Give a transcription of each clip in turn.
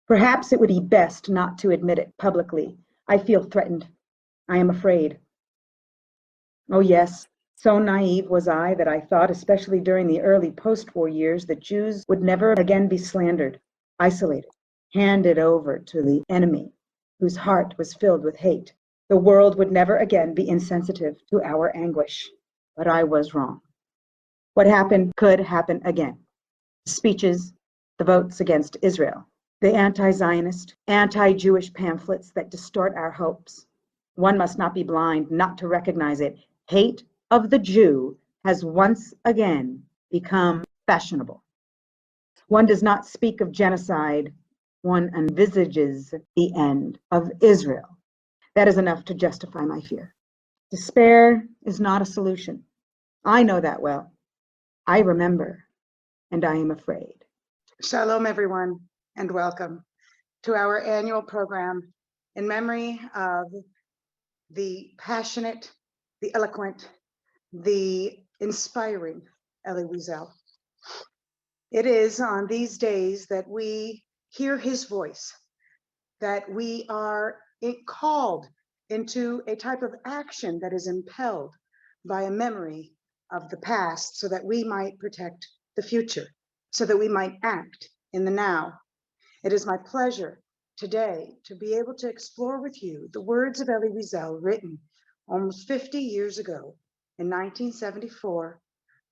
Perhaps it would be best not to admit it publicly. I feel threatened. I am afraid. Oh, yes, so naive was I that I thought, especially during the early post-war years, that Jews would never again be slandered, isolated, handed over to the enemy whose heart was filled with hate. The world would never again be insensitive to our anguish. But I was wrong. What happened could happen again. The speeches, the votes against Israel, the anti-Zionist, anti-Jewish pamphlets that distort our hopes. One must not be blind not to recognize it. Hate of the Jew has once again become fashionable. One does not speak of genocide. One envisages the end of Israel. That is enough to justify my fear. Despair is not a solution. I know that well. I remember, and I am afraid. Shalom, everyone, and welcome to our annual program in memory of the passionate, the eloquent, the inspiring Elie Wiesel. It is on these days that we hear his voice, that we are called into a type of action that is impelled by a memory of the past so that we might protect the future, so that we might act in the now. It is my pleasure today to be able to explore with you the words of Elie Wiesel written almost 50 years ago in 1974,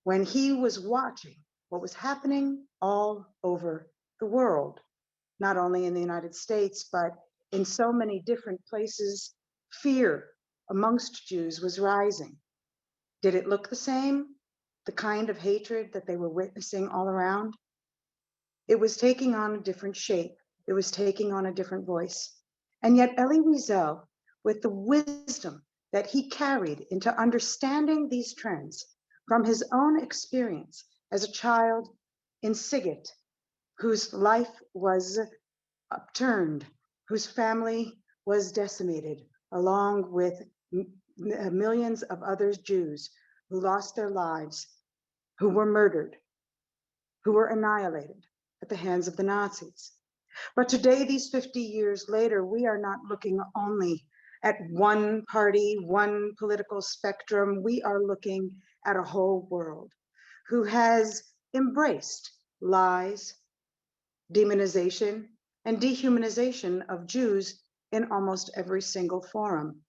when he was watching what was happening all over the world, not only in the United States, but in so many different places. Fear amongst Jews was rising. Did it look the same? The kind of hatred that they were witnessing all around? It was taking on a different shape. It was taking on a different voice. And yet Elie Wiesel, with the wisdom that he carried into understanding these trends from his own experience as a child in Sighet, whose life was upturned, whose family was decimated, along with millions of other Jews who lost their lives, who were murdered, who were annihilated at the hands of the Nazis. But today, these 50 years later, we are not looking only at one party, one political spectrum. We are looking at a whole world who has embraced lies, demonization, and dehumanization of Jews in almost every single forum.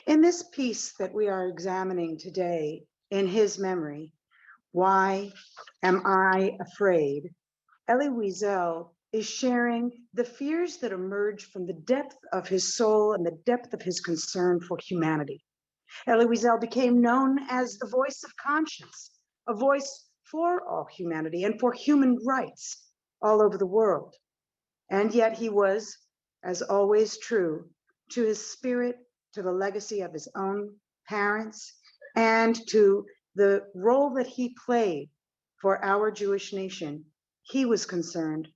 In this piece that we are examining today, in his memory, Why Am I Afraid? Elie Wiesel is sharing the fears that emerge from the depth of his soul and the depth of his concern for humanity. Elie Wiesel became known as the voice of conscience, a voice for all humanity and for human rights all over the world. And yet he was, as always, true to his spirit, to the legacy of his own parents, and to the role that he played for our Jewish nation. He was concerned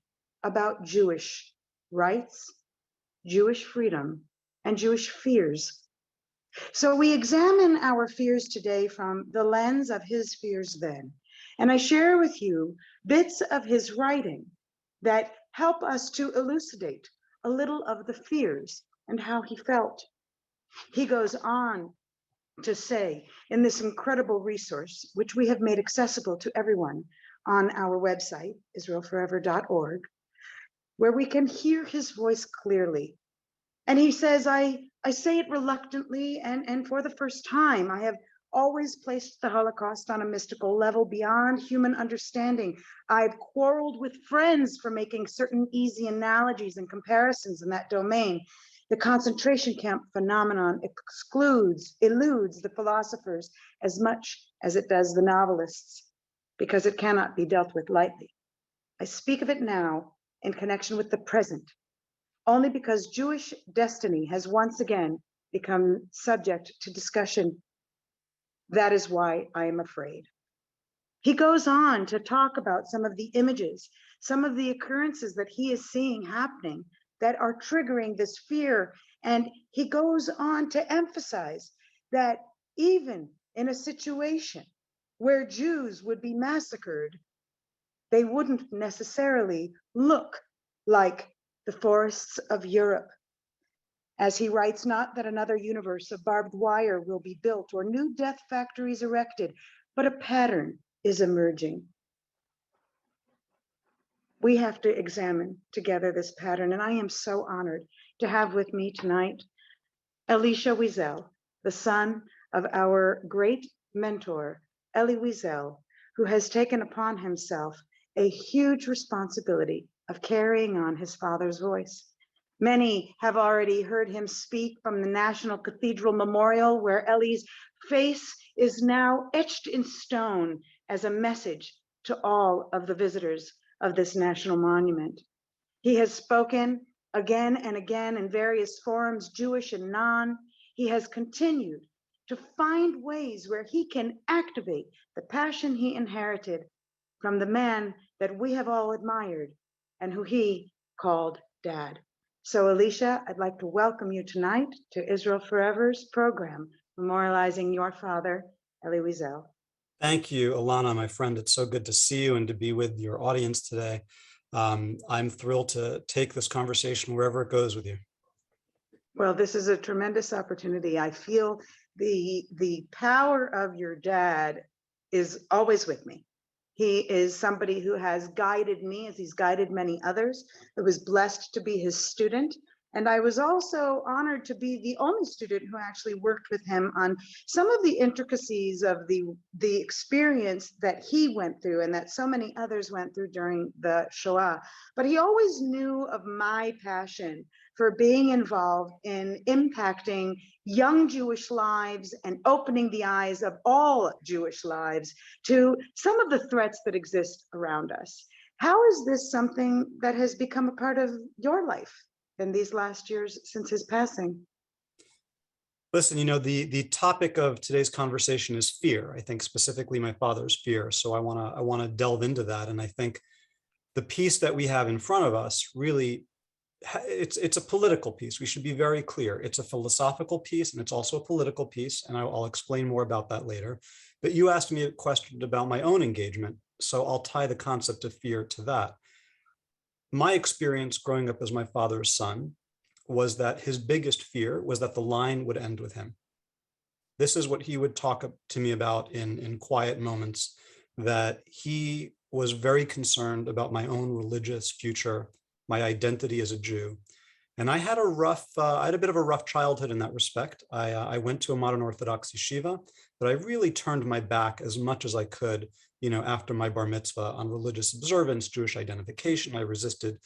about Jewish rights, Jewish freedom, and Jewish fears. So we examine our fears today from the lens of his fears then. And I share with you bits of his writing that help us to elucidate a little of the fears and how he felt. He goes on to say in this incredible resource, which we have made accessible to everyone on our website, israelforever.org, where we can hear his voice clearly. And he says, I say it reluctantly and for the first time. I have always placed the Holocaust on a mystical level beyond human understanding. I've quarreled with friends for making certain easy analogies and comparisons in that domain. The concentration camp phenomenon eludes the philosophers as much as it does the novelists, because it cannot be dealt with lightly. I speak of it now in connection with the present, only because Jewish destiny has once again become subject to discussion. That is why I am afraid. He goes on to talk about some of the images, some of the occurrences that he is seeing happening that are triggering this fear. And he goes on to emphasize that even in a situation where Jews would be massacred, they wouldn't necessarily look like the forests of Europe. As he writes, not that another universe of barbed wire will be built or new death factories erected, but a pattern is emerging. We have to examine together this pattern, and I am so honored to have with me tonight Alicia Wiesel, the son of our great mentor, Elie Wiesel, who has taken upon himself a huge responsibility of carrying on his father's voice. Many have already heard him speak from the National Cathedral Memorial, where Elie's face is now etched in stone as a message to all of the visitors of this national monument. He has spoken again and again in various forums, Jewish and non. He has continued to find ways where he can activate the passion he inherited from the man that we have all admired and who he called Dad. So Alicia, I'd like to welcome you tonight to Israel Forever's program, memorializing your father, Elie Wiesel. Thank you, Elana, my friend. It's so good to see you and to be with your audience today. I'm thrilled to take this conversation wherever it goes with you. Well, this is a tremendous opportunity. I feel the power of your dad is always with me. He is somebody who has guided me as he's guided many others. I was blessed to be his student. And I was also honored to be the only student who actually worked with him on some of the intricacies of the experience that he went through and that so many others went through during the Shoah. But he always knew of my passion for being involved in impacting young Jewish lives and opening the eyes of all Jewish lives to some of the threats that exist around us. How is this something that has become a part of your life in these last years since his passing? Listen, you know, the topic of today's conversation is fear. I think specifically my father's fear. So I want to delve into that. And I think the piece that we have in front of us really, it's a political piece. We should be very clear. It's a philosophical piece and it's also a political piece. And I'll explain more about that later. But you asked me a question about my own engagement. So I'll tie the concept of fear to that. My experience growing up as my father's son was that his biggest fear was that the line would end with him. This is what he would talk to me about in quiet moments, that he was very concerned about my own religious future, my identity as a Jew. And I had a bit of a rough childhood in that respect. I went to a modern Orthodox yeshiva, but I really turned my back as much as I could, you know, after my bar mitzvah on religious observance, Jewish identification. I resisted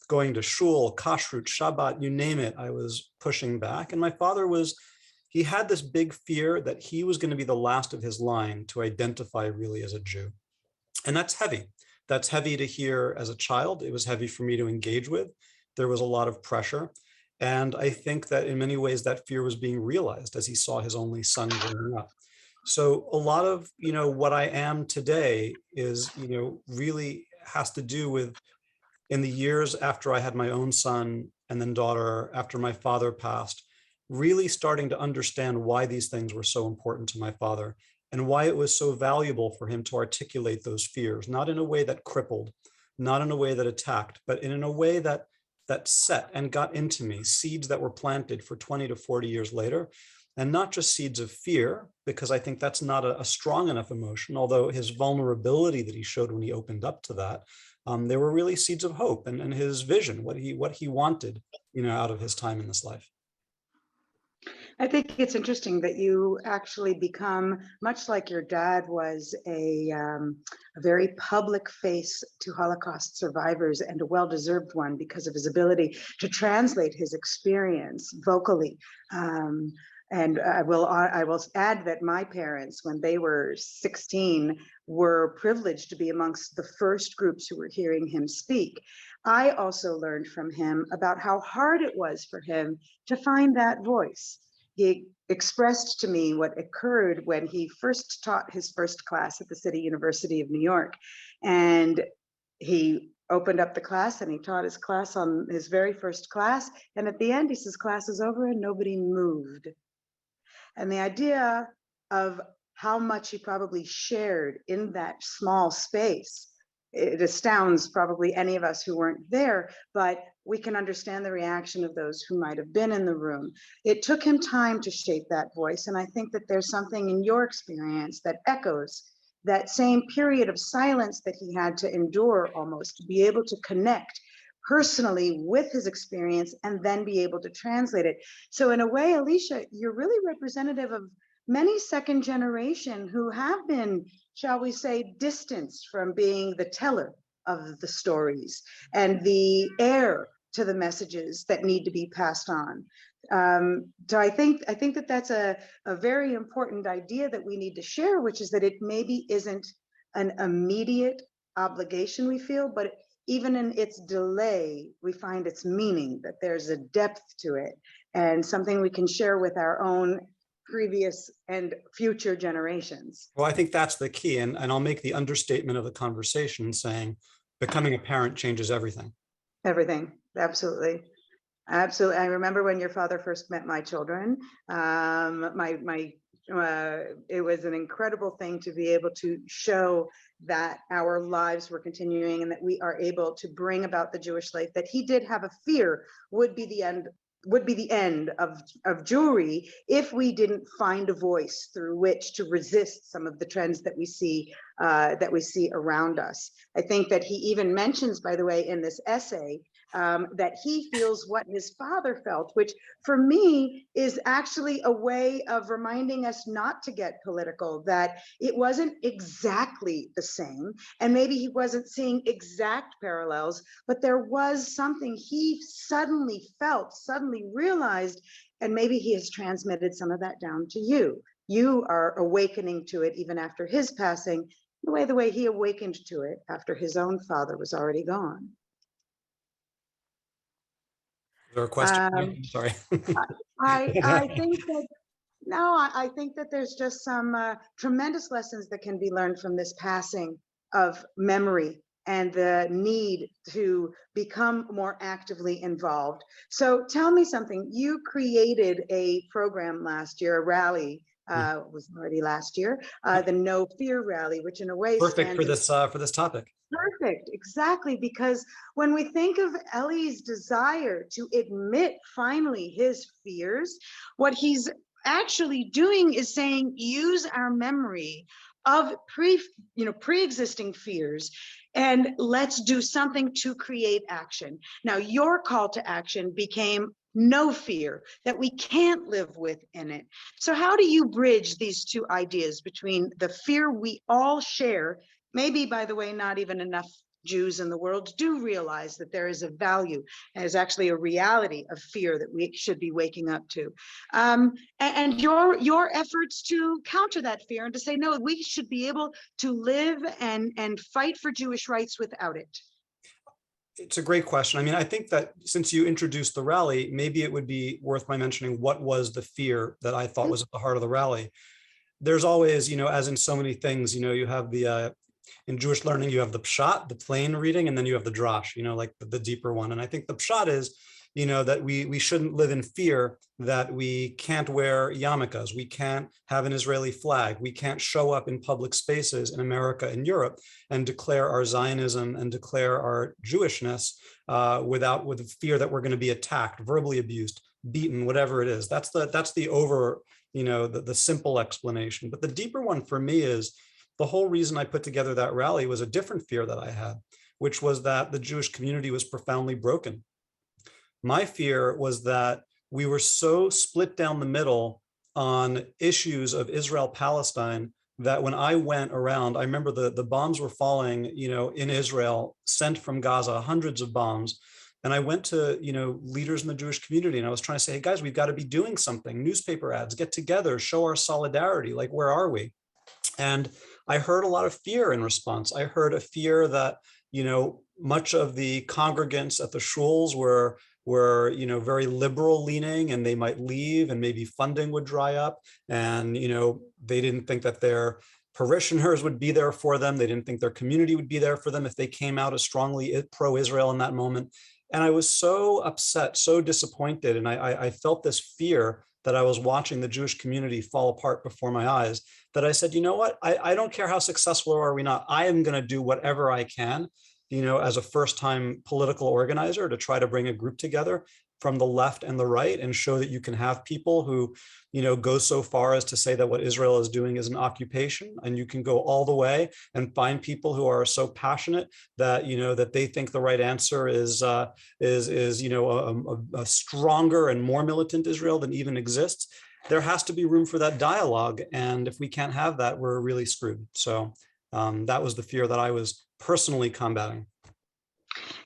going to shul, kashrut, Shabbat, you name it. I was pushing back. And my father he had this big fear that he was going to be the last of his line to identify really as a Jew. And that's heavy. That's heavy to hear as a child. It was heavy for me to engage with. There was a lot of pressure. And I think that in many ways that fear was being realized as he saw his only son growing up. So a lot of, you know, what I am today is, you know, really has to do with in the years after I had my own son and then daughter, after my father passed, really starting to understand why these things were so important to my father and why it was so valuable for him to articulate those fears, not in a way that crippled, not in a way that attacked, but in a way that set and got into me, seeds that were planted for 20 to 40 years later. And not just seeds of fear, because I think that's not a strong enough emotion, although his vulnerability that he showed when he opened up to that, there were really seeds of hope and his vision, what he wanted, you know, out of his time in this life. I think it's interesting that you actually become, much like your dad was, a very public face to Holocaust survivors, and a well-deserved one because of his ability to translate his experience vocally. And I will add that my parents, when they were 16, were privileged to be amongst the first groups who were hearing him speak. I also learned from him about how hard it was for him to find that voice. He expressed to me what occurred when he first taught his first class at the City University of New York. And he opened up the class and he taught his class on his very first class. And at the end, he says, class is over and nobody moved. And the idea of how much he probably shared in that small space it astounds probably any of us who weren't there, but we can understand the reaction of those who might have been in the room. It took him time to shape that voice. And I think that there's something in your experience that echoes that same period of silence that he had to endure, almost to be able to connect personally with his experience and then be able to translate it. So in a way, Alicia, you're really representative of many second generation who have been, shall we say, distanced from being the teller of the stories and the heir to the messages that need to be passed on. So I think that that's a very important idea that we need to share, which is that it maybe isn't an immediate obligation we feel, but even in its delay, we find its meaning, that there's a depth to it and something we can share with our own previous and future generations. Well, I think that's the key. And I'll make the understatement of the conversation saying, becoming a parent changes everything. Everything, absolutely. Absolutely. I remember when your father first met my children, it was an incredible thing to be able to show that our lives were continuing and that we are able to bring about the Jewish life, that he did have a fear would be the end of Jewry if we didn't find a voice through which to resist some of the trends that we see around us. I think that he even mentions, by the way, in this essay, that he feels what his father felt, which for me is actually a way of reminding us not to get political, that it wasn't exactly the same, and maybe he wasn't seeing exact parallels, but there was something he suddenly felt, suddenly realized, and maybe he has transmitted some of that down to you. You are awakening to it even after his passing, the way he awakened to it after his own father was already gone. Is there a question? Sorry. I think that no, I think that there's just some tremendous lessons that can be learned from this passing of memory and the need to become more actively involved. So tell me something. You created a program last year, a rally. Was already last year, the No Fear Rally, which in a way Perfect for this topic. Perfect, exactly, because when we think of Elie's desire to admit finally his fears, what he's actually doing is saying, use our memory of pre-existing fears, and let's do something to create action. Now, your call to action became no fear, that we can't live within it. So how do you bridge these two ideas between the fear we all share? Maybe, by the way, not even enough Jews in the world do realize that there is a value, and is actually a reality of fear that we should be waking up to. And your efforts to counter that fear and to say, no, we should be able to live and fight for Jewish rights without it. It's a great question. I mean, I think that since you introduced the rally, maybe it would be worth my mentioning what was the fear that I thought was at the heart of the rally. There's always, as in so many things, you have the, in Jewish learning, you have the pshat, the plain reading, and then you have the drash, like the deeper one. And I think the pshat is, that we shouldn't live in fear that we can't wear yarmulkes, we can't have an Israeli flag, we can't show up in public spaces in America and Europe and declare our Zionism and declare our Jewishness with the fear that we're going to be attacked, verbally abused, beaten, whatever it is. That's the over, the simple explanation. But the deeper one for me is the whole reason I put together that rally was a different fear that I had, which was that the Jewish community was profoundly broken. My fear was that we were so split down the middle on issues of Israel-Palestine that when I went around, I remember the bombs were falling, in Israel, sent from Gaza, hundreds of bombs. And I went to, leaders in the Jewish community, and I was trying to say, hey guys, we've got to be doing something, newspaper ads, get together, show our solidarity, like, where are we? And I heard a lot of fear in response. I heard a fear that, much of the congregants at the shuls were very liberal leaning, and they might leave and maybe funding would dry up. And, they didn't think that their parishioners would be there for them. They didn't think their community would be there for them if they came out as strongly pro-Israel in that moment. And I was so upset, so disappointed. And I felt this fear that I was watching the Jewish community fall apart before my eyes, that I said, you know what, I don't care how successful are we not, I am going to do whatever I can, as a first-time political organizer, to try to bring a group together from the left and the right and show that you can have people who, go so far as to say that what Israel is doing is an occupation, and you can go all the way and find people who are so passionate that, that they think the right answer is a stronger and more militant Israel than even exists. There has to be room for that dialogue. And if we can't have that, we're really screwed. So that was the fear that I was personally combating.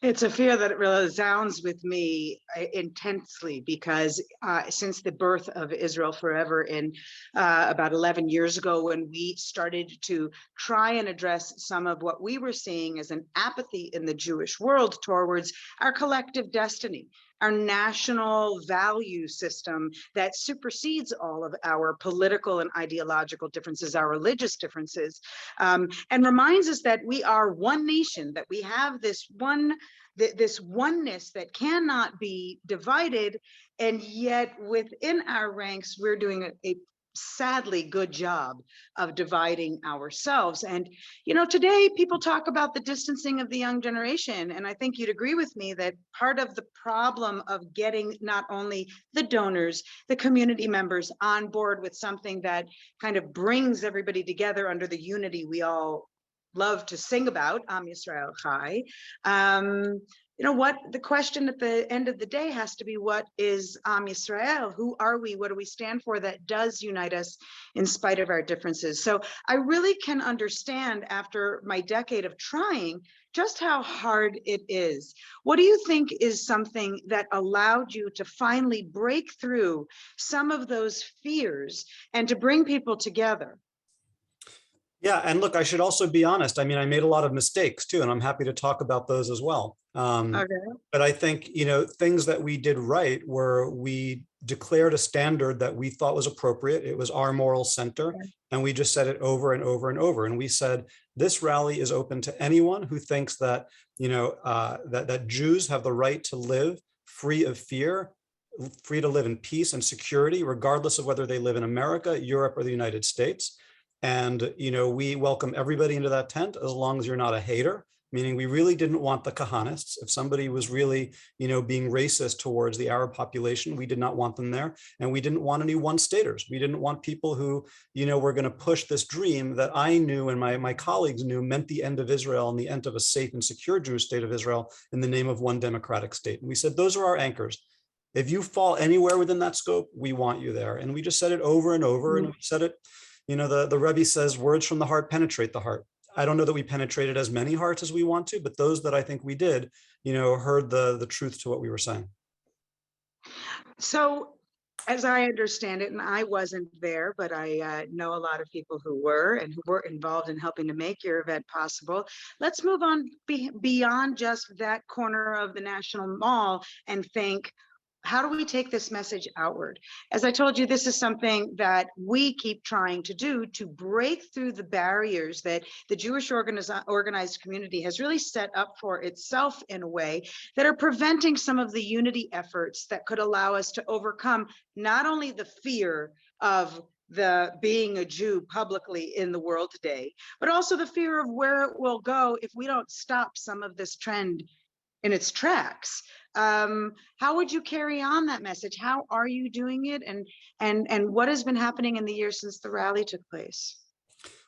It's a fear that resounds with me intensely, because since the birth of Israel Forever in about 11 years ago, when we started to try and address some of what we were seeing as an apathy in the Jewish world towards our collective destiny, our national value system that supersedes all of our political and ideological differences, our religious differences, and reminds us that we are one nation, that we have this oneness that cannot be divided, and yet within our ranks, we're doing a sadly good job of dividing ourselves. And today people talk about the distancing of the young generation, and I think you'd agree with me that part of the problem of getting not only the donors, the community members on board with something that kind of brings everybody together under the unity we all love to sing about, Am Yisrael Chai. What the question at the end of the day has to be, what is Am Yisrael? Who are we? What do we stand for that does unite us in spite of our differences? So I really can understand, after my decade of trying, just how hard it is. What do you think is something that allowed you to finally break through some of those fears and to bring people together? Yeah, and look, I should also be honest. I mean, I made a lot of mistakes too, and I'm happy to talk about those as well. Okay. But I think, things that we did right were we declared a standard that we thought was appropriate. It was our moral center, Okay. and we just said it over and over and over. And we said, this rally is open to anyone who thinks that, that Jews have the right to live free of fear, free to live in peace and security, regardless of whether they live in America, Europe, or the United States. And, we welcome everybody into that tent, as long as you're not a hater, meaning we really didn't want the Kahanists. If somebody was really, being racist towards the Arab population, we did not want them there. And we didn't want any one-staters. We didn't want people who, were going to push this dream that I knew and my colleagues knew meant the end of Israel and the end of a safe and secure Jewish state of Israel in the name of one democratic state. And we said, those are our anchors. If you fall anywhere within that scope, we want you there. And we just said it over and over, and we said it. The Rebbe says words from the heart penetrate the heart. I don't know that we penetrated as many hearts as we want to, but those that I think we did, heard the truth to what we were saying. So, as I understand it, and I wasn't there, but I know a lot of people who were and who were involved in helping to make your event possible. Let's move on beyond just that corner of the National Mall and think, how do we take this message outward? As I told you, this is something that we keep trying to do, to break through the barriers that the Jewish organized community has really set up for itself in a way that are preventing some of the unity efforts that could allow us to overcome not only the fear of the being a Jew publicly in the world today, but also the fear of where it will go if we don't stop some of this trend in its tracks. How would you carry on that message? How are you doing it? And what has been happening in the years since the rally took place?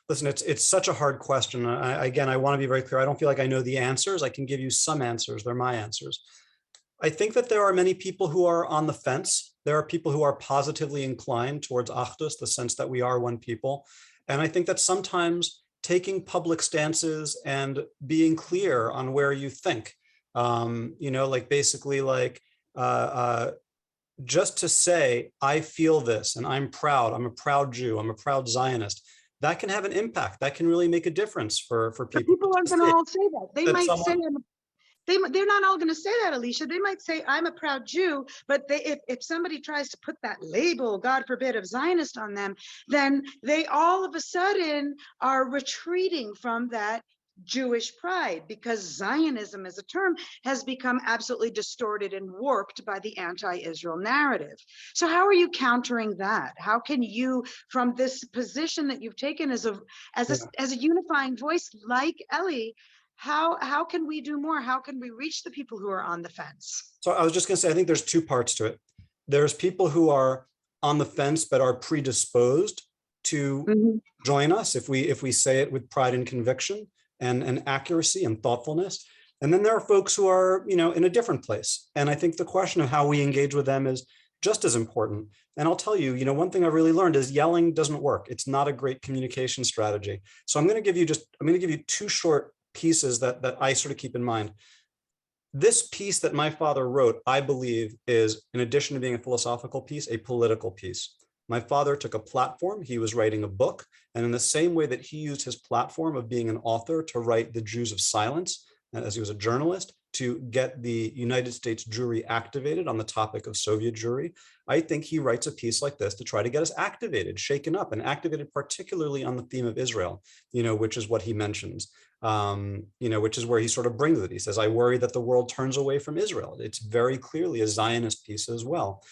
Listen, it's such a hard question. Again, I want to be very clear. I don't feel like I know the answers. I can give you some answers. They're my answers. I think that there are many people who are on the fence. There are people who are positively inclined towards Achdus, the sense that we are one people. And I think that sometimes taking public stances and being clear on where you think, just to say, I feel this and I'm proud, I'm a proud Jew, I'm a proud Zionist, that can have an impact. That can really make a difference for people. But people aren't going to all say that. They might say, they're not all going to say that, Alicia. They might say, I'm a proud Jew, but if somebody tries to put that label, God forbid, of Zionist on them, then they all of a sudden are retreating from that Jewish pride, because Zionism as a term has become absolutely distorted and warped by the anti-Israel narrative. So how are you countering that? How can you, from this position that you've taken as a unifying voice like Elie, how can we do more? How can we reach the people who are on the fence? So I was just going to say, I think there's two parts to it. There's people who are on the fence but are predisposed to join us if we say it with pride and conviction and accuracy and thoughtfulness. And then there are folks who are, in a different place. And I think the question of how we engage with them is just as important. And I'll tell you, one thing I've really learned is yelling doesn't work. It's not a great communication strategy. So I'm going to give you two short pieces that I sort of keep in mind. This piece that my father wrote, I believe, is, in addition to being a philosophical piece, a political piece. My father took a platform, he was writing a book, and in the same way that he used his platform of being an author to write The Jews of Silence, as he was a journalist, to get the United States Jewry activated on the topic of Soviet Jewry, I think he writes a piece like this to try to get us activated, shaken up, and activated particularly on the theme of Israel, which is what he mentions, which is where he sort of brings it. He says, I worry that the world turns away from Israel. It's very clearly a Zionist piece as well.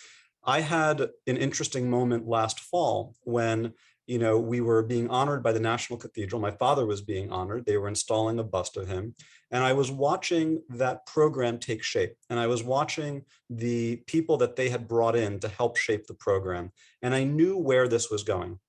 I had an interesting moment last fall when, we were being honored by the National Cathedral. My father was being honored. They were installing a bust of him. And I was watching that program take shape. And I was watching the people that they had brought in to help shape the program. And I knew where this was going.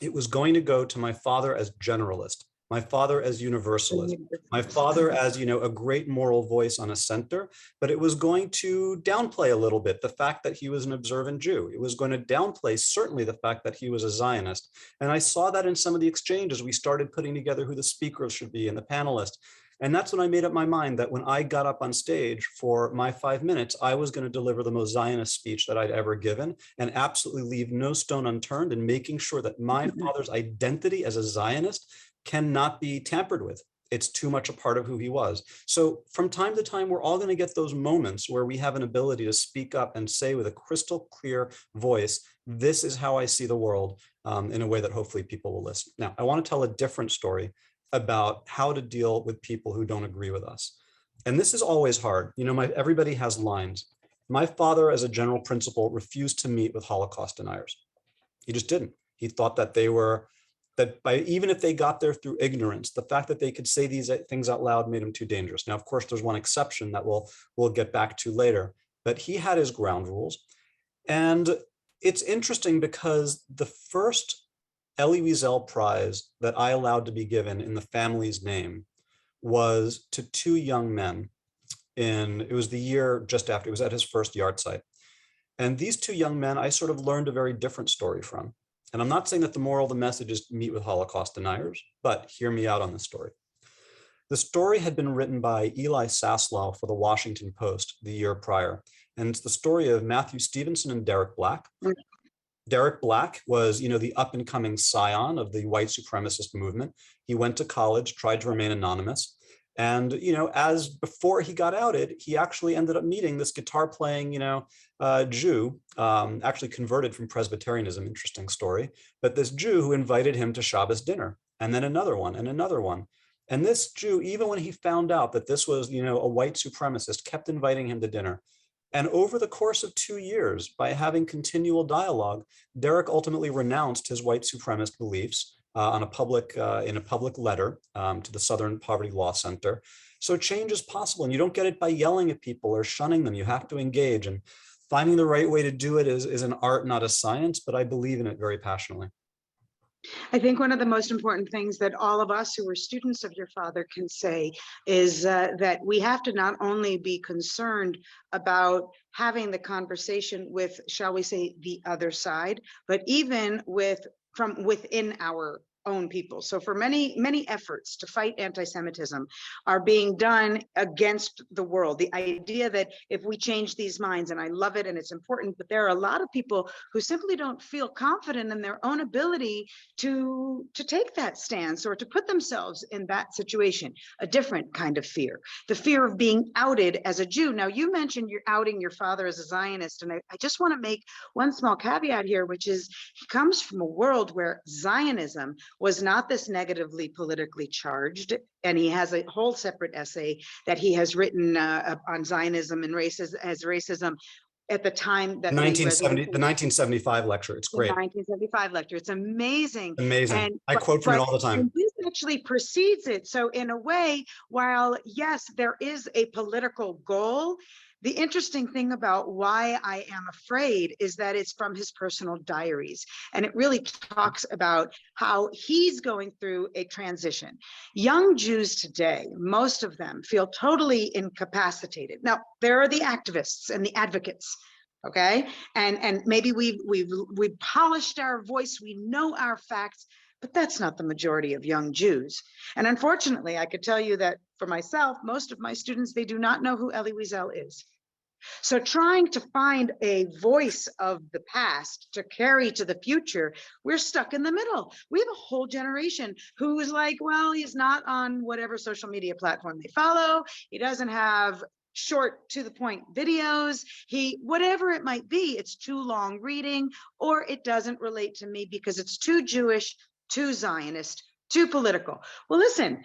It was going to go to my father as generalist, my father as universalist, my father as, a great moral voice on a center, but it was going to downplay a little bit the fact that he was an observant Jew. It was going to downplay certainly the fact that he was a Zionist. And I saw that in some of the exchanges. We started putting together who the speakers should be and the panelists. And that's when I made up my mind that when I got up on stage for my 5 minutes, I was going to deliver the most Zionist speech that I'd ever given and absolutely leave no stone unturned in making sure that my father's identity as a Zionist cannot be tampered with. It's too much a part of who he was. So from time to time, we're all going to get those moments where we have an ability to speak up and say with a crystal clear voice, this is how I see the world, in a way that hopefully people will listen. Now, I want to tell a different story about how to deal with people who don't agree with us. And this is always hard. Everybody has lines. My father, as a general principle, refused to meet with Holocaust deniers. He just didn't. He thought that even if they got there through ignorance, the fact that they could say these things out loud made them too dangerous. Now, of course, there's one exception that we'll get back to later, but he had his ground rules. And it's interesting because the first Elie Wiesel Prize that I allowed to be given in the family's name was to two young men. It was the year just after, it was at his first yard site. And these two young men, I sort of learned a very different story from. And I'm not saying that the moral of the message is to meet with Holocaust deniers, but hear me out on this story. The story had been written by Eli Saslow for the Washington Post the year prior. And it's the story of Matthew Stevenson and Derek Black. Derek Black was, the up and coming scion of the white supremacist movement. He went to college, tried to remain anonymous. And, as before he got outed, he actually ended up meeting this guitar playing, Jew, actually converted from Presbyterianism, interesting story, but this Jew who invited him to Shabbos dinner, and then another one and another one. And this Jew, even when he found out that this was, a white supremacist, kept inviting him to dinner. And over the course of 2 years, by having continual dialogue, Derek ultimately renounced his white supremacist beliefs in a public letter to the Southern Poverty Law Center. So change is possible, and you don't get it by yelling at people or shunning them. You have to engage, and finding the right way to do it is an art, not a science, but I believe in it very passionately. I think one of the most important things that all of us who were students of your father can say is that we have to not only be concerned about having the conversation with, shall we say, the other side, but even from within our own people. So for many efforts to fight anti-Semitism are being done against the world. The idea that if we change these minds, and I love it and it's important, but there are a lot of people who simply don't feel confident in their own ability to take that stance or to put themselves in that situation. A different kind of fear, the fear of being outed as a Jew. Now, you mentioned you're outing your father as a Zionist, and I just want to make one small caveat here, which is he comes from a world where Zionism was not this negatively politically charged. And he has a whole separate essay that he has written on Zionism and racism at the time that the 1975 lecture. It's great. The 1975 lecture. It's amazing. Amazing. And I quote from it all the time. And this actually precedes it. So in a way, while yes, there is a political goal, the interesting thing about Why I Am Afraid is that it's from his personal diaries. And it really talks about how he's going through a transition. Young Jews today, most of them feel totally incapacitated. Now, there are the activists and the advocates. Okay, and maybe we've polished our voice, we know our facts, but that's not the majority of young Jews. And unfortunately, I could tell you that for myself, most of my students, they do not know who Elie Wiesel is. So trying to find a voice of the past to carry to the future, we're stuck in the middle. We have a whole generation who's like, well, he's not on whatever social media platform they follow. He doesn't have short to the point videos, whatever it might be, it's too long reading, or it doesn't relate to me because it's too Jewish, too Zionist, too political. Well, listen,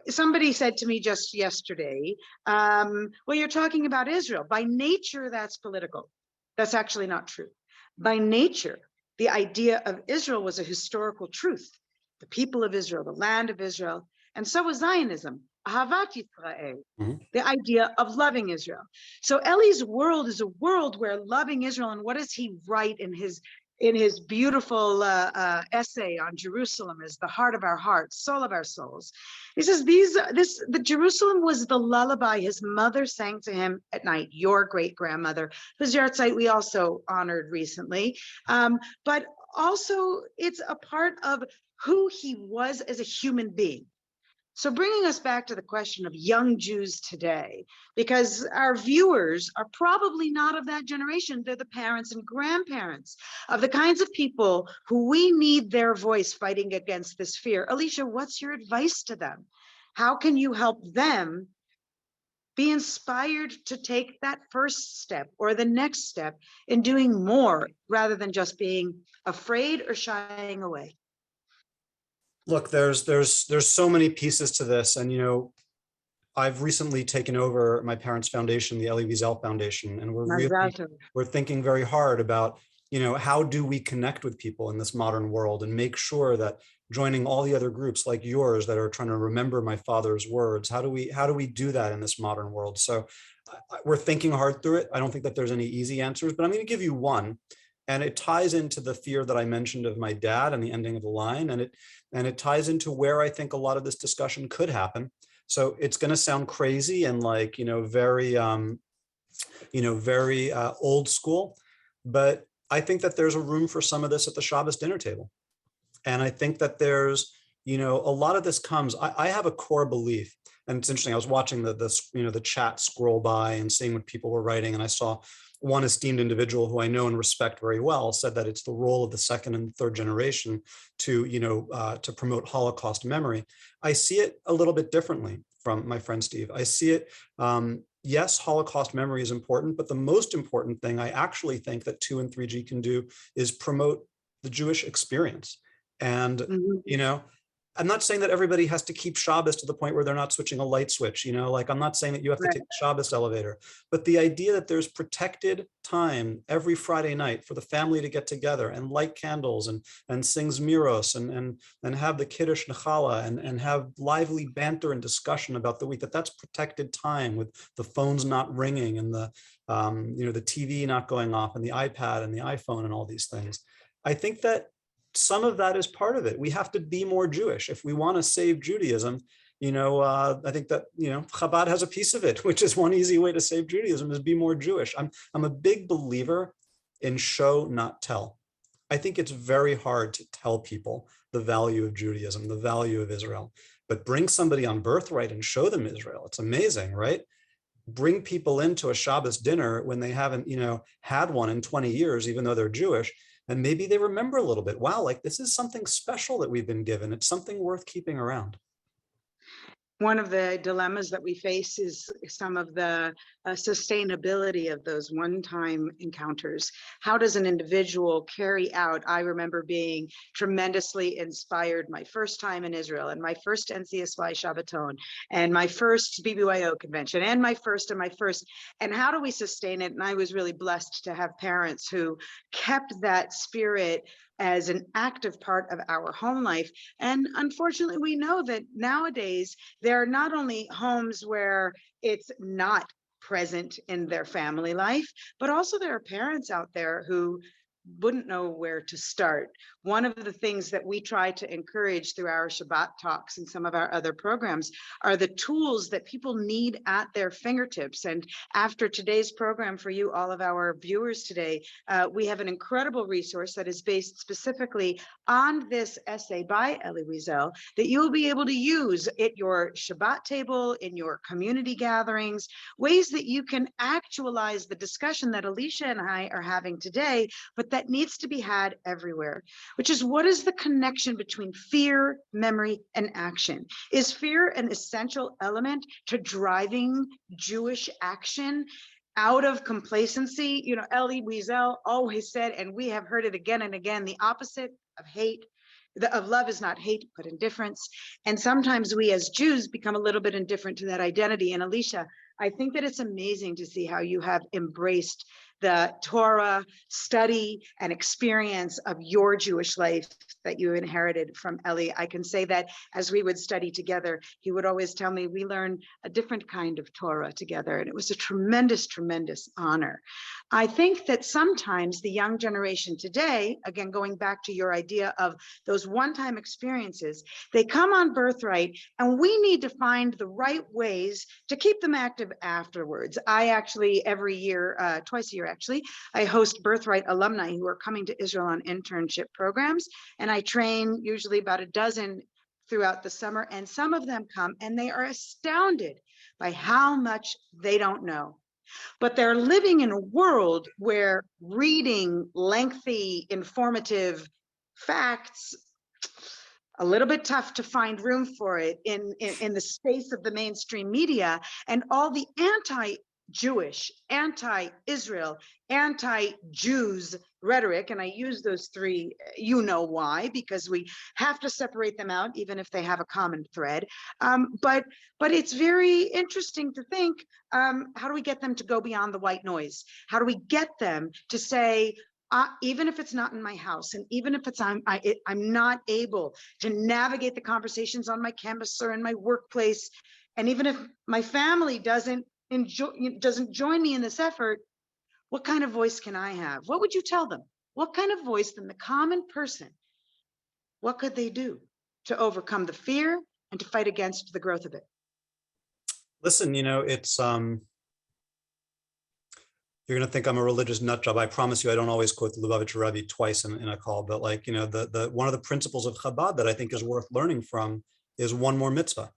somebody said to me just yesterday, well, you're talking about Israel. By nature, that's political. That's actually not true. By nature, the idea of Israel was a historical truth. The people of Israel, the land of Israel, and so was Zionism. Ahavat Yisrael, the idea of loving Israel. So Elie's world is a world where loving Israel, and what does he write in his beautiful essay on Jerusalem is the heart of our hearts, soul of our souls. He says the Jerusalem was the lullaby his mother sang to him at night, your great grandmother, whose yahrzeit we also honored recently. But also it's a part of who he was as a human being. So bringing us back to the question of young Jews today, because our viewers are probably not of that generation. They're the parents and grandparents of the kinds of people who we need their voice fighting against this fear. Alicia, what's your advice to them? How can you help them be inspired to take that first step or the next step in doing more rather than just being afraid or shying away? Look, there's so many pieces to this, and I've recently taken over my parents' foundation, the Elie Wiesel Foundation, and we're thinking very hard about how do we connect with people in this modern world and make sure that joining all the other groups like yours that are trying to remember my father's words, how do we do that in this modern world? So we're thinking hard through it. I don't think that there's any easy answers, but I'm going to give you one. And it ties into the fear that I mentioned of my dad and the ending of the line. And it ties into where I think a lot of this discussion could happen. So it's going to sound crazy and like, very old school, but I think that there's a room for some of this at the Shabbos dinner table. And I think that there's, a lot of this comes, I have a core belief, and it's interesting. I was watching the chat scroll by and seeing what people were writing. And I saw one esteemed individual who I know and respect very well said that it's the role of the second and third generation to promote Holocaust memory. I see it a little bit differently from my friend Steve. I see it, yes, Holocaust memory is important, but the most important thing I actually think that 2 and 3G can do is promote the Jewish experience. And, I'm not saying that everybody has to keep Shabbos to the point where they're not switching a light switch, like I'm not saying that you have to take the Shabbos elevator, but the idea that there's protected time every Friday night for the family to get together and light candles and sing Zmiros and have the Kiddush Nechala and have lively banter and discussion about the week, that's protected time with the phones not ringing and the TV not going off and the iPad and the iPhone and all these things. I think that some of that is part of it. We have to be more Jewish if we want to save Judaism. I think that Chabad has a piece of it, which is one easy way to save Judaism is be more Jewish. I'm a big believer in show, not tell. I think it's very hard to tell people the value of Judaism, the value of Israel, but bring somebody on birthright and show them Israel. It's amazing, right? Bring people into a Shabbos dinner when they haven't, had one in 20 years, even though they're Jewish. And maybe they remember a little bit, wow, like this is something special that we've been given. It's something worth keeping around. One of the dilemmas that we face is some of the sustainability of those one-time encounters. How does an individual carry out? I remember being tremendously inspired my first time in Israel, and my first NCSY Shabbaton, and my first BBYO convention, and my first, and how do we sustain it? And I was really blessed to have parents who kept that spirit as an active part of our home life. And unfortunately, we know that nowadays there are not only homes where it's not present in their family life, but also there are parents out there who wouldn't know where to start. One of the things that we try to encourage through our Shabbat talks and some of our other programs are the tools that people need at their fingertips. And after today's program, for you, all of our viewers today, we have an incredible resource that is based specifically on this essay by Elie Wiesel that you'll be able to use at your Shabbat table, in your community gatherings, ways that you can actualize the discussion that Alicia and I are having today, but that needs to be had everywhere, which is, what is the connection between fear, memory, and action? Is fear an essential element to driving Jewish action out of complacency? You know, Elie Wiesel always said, and we have heard it again and again, the opposite of hate, of love is not hate, but indifference. And sometimes we as Jews become a little bit indifferent to that identity. And Alicia, I think that it's amazing to see how you have embraced the Torah study and experience of your Jewish life that you inherited from Elie. I can say that as we would study together, he would always tell me we learned a different kind of Torah together. And it was a tremendous, tremendous honor. I think that sometimes the young generation today, again, going back to your idea of those one-time experiences, they come on birthright, and we need to find the right ways to keep them active afterwards. I actually, every year, twice a year actually, I host Birthright alumni who are coming to Israel on internship programs, and I train usually about a dozen throughout the summer, and some of them come and they are astounded by how much they don't know. But they're living in a world where reading lengthy, informative facts, a little bit tough to find room for it in the space of the mainstream media, and all the anti-Jewish, anti-Israel, anti-Jews rhetoric. And I use those three, you know why, because we have to separate them out, even if they have a common thread. But it's very interesting to think, how do we get them to go beyond the white noise? How do we get them to say, even if it's not in my house, and even if it's I'm not able to navigate the conversations on my campus or in my workplace, and even if my family doesn't join me in this effort, what kind of voice can I have? What would you tell them? What kind of voice than the common person? What could they do to overcome the fear and to fight against the growth of it? Listen, it's you're going to think I'm a religious nut job. I promise you, I don't always quote the Lubavitcher Rebbe twice in a call, but the one of the principles of Chabad that I think is worth learning from is one more mitzvah.